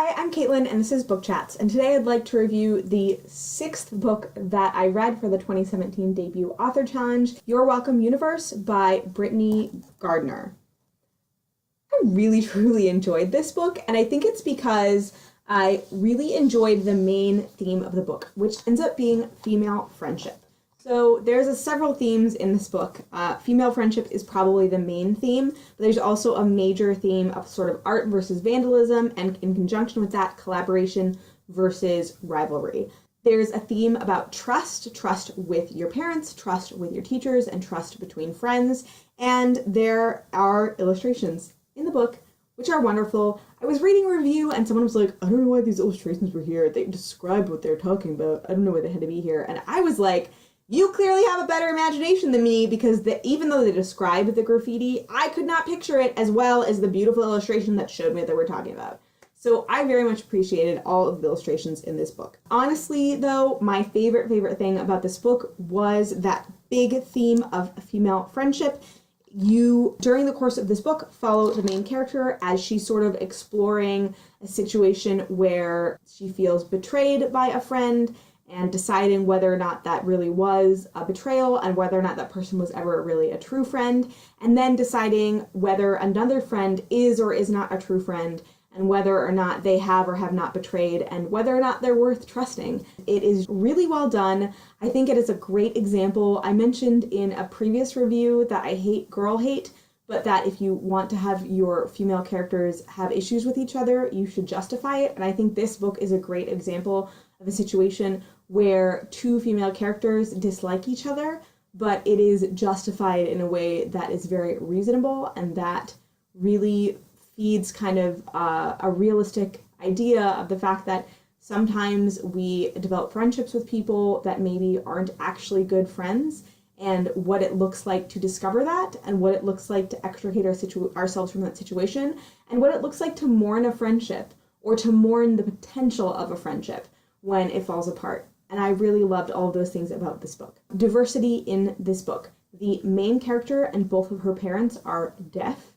Hi, I'm Caitlin, and this is Book Chats, and today I'd like to review the 6th book that I read for the 2017 debut author challenge, Your Welcome Universe by Whitney Gardner. I really, truly enjoyed this book, and I think it's because I really enjoyed the main theme of the book, which ends up being female friendship. So there's several themes in this book. Female friendship is probably the main theme, but there's also a major theme of sort of art versus vandalism, and in conjunction with that, collaboration versus rivalry. There's a theme about trust with your parents, trust with your teachers, and trust between friends, and there are illustrations in the book which are wonderful. I was reading a review and someone was like, I don't know why these illustrations were here. They described what they're talking about. I don't know why they had to be here. And I was like, you clearly have a better imagination than me, because even though they described the graffiti, I could not picture it as well as the beautiful illustration that showed me that we're talking about. So I very much appreciated all of the illustrations in this book. Honestly, though, my favorite thing about this book was that big theme of female friendship. You, during the course of this book, follow the main character as she's sort of exploring a situation where she feels betrayed by a friend, and deciding whether or not that really was a betrayal and whether or not that person was ever really a true friend, and then deciding whether another friend is or is not a true friend, and whether or not they have or have not betrayed, and whether or not they're worth trusting. It is really well done. I think it is a great example. I mentioned in a previous review that I hate girl hate, but that if you want to have your female characters have issues with each other, you should justify it. And I think this book is a great example of a situation where two female characters dislike each other, but it is justified in a way that is very reasonable and that really feeds kind of a realistic idea of the fact that sometimes we develop friendships with people that maybe aren't actually good friends, and what it looks like to discover that, and what it looks like to extricate ourselves from that situation, and what it looks like to mourn a friendship, or to mourn the potential of a friendship when it falls apart. And I really loved all of those things about this book. Diversity in this book. The main character and both of her parents are deaf,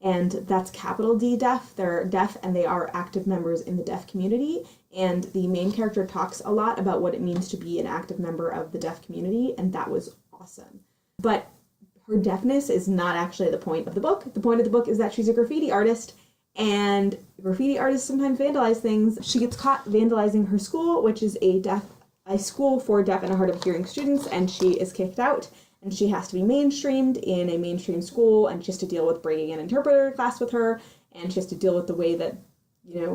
and that's capital D deaf. They're deaf and they are active members in the deaf community, and the main character talks a lot about what it means to be an active member of the deaf community, and that was awesome. But her deafness is not actually the point of the book. The point of the book is that she's a graffiti artist, and graffiti artists sometimes vandalize things. She gets caught vandalizing her school, which is a school for deaf and hard of hearing students, and she is kicked out, and she has to be mainstreamed in a mainstream school, and she has to deal with bringing an interpreter class with her, and she has to deal with the way that,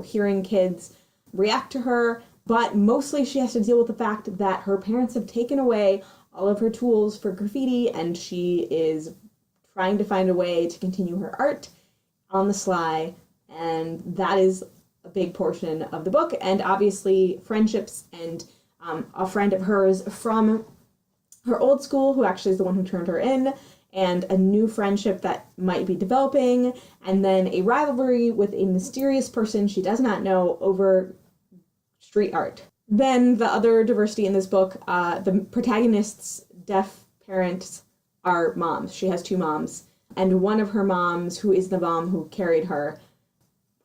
hearing kids react to her. But mostly she has to deal with the fact that her parents have taken away all of her tools for graffiti, and she is trying to find a way to continue her art on the sly, and that is a big portion of the book. And obviously friendships, and a friend of hers from her old school, who actually is the one who turned her in, and a new friendship that might be developing, and then a rivalry with a mysterious person she does not know over street art. Then the other diversity in this book, the protagonist's deaf parents are moms. She has two moms, and one of her moms, who is the mom who carried her,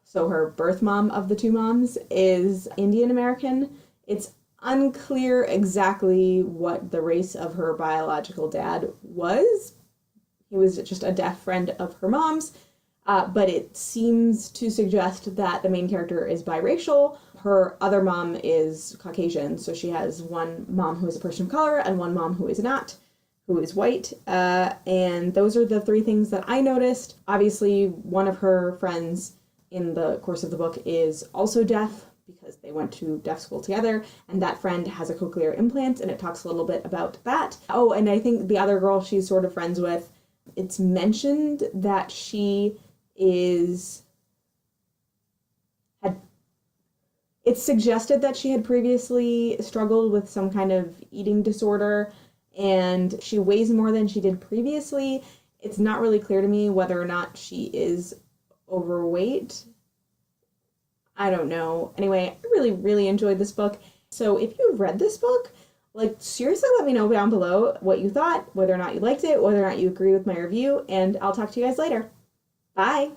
so her birth mom of the two moms, is Indian American. It's unclear exactly what the race of her biological dad was. He was just a deaf friend of her mom's, but it seems to suggest that the main character is biracial. Her other mom is Caucasian, so she has one mom who is a person of color and one mom who is not, who is white, and those are the three things that I noticed. Obviously, one of her friends in the course of the book is also deaf, because they went to deaf school together, and that friend has a cochlear implant, and it talks a little bit about that. Oh, and I think the other girl she's sort of friends with, it's mentioned that it's suggested that she had previously struggled with some kind of eating disorder, and she weighs more than she did previously. It's not really clear to me whether or not she is overweight. I don't know. Anyway, I really, really enjoyed this book. So if you've read this book, seriously let me know down below what you thought, whether or not you liked it, whether or not you agree with my review, and I'll talk to you guys later. Bye!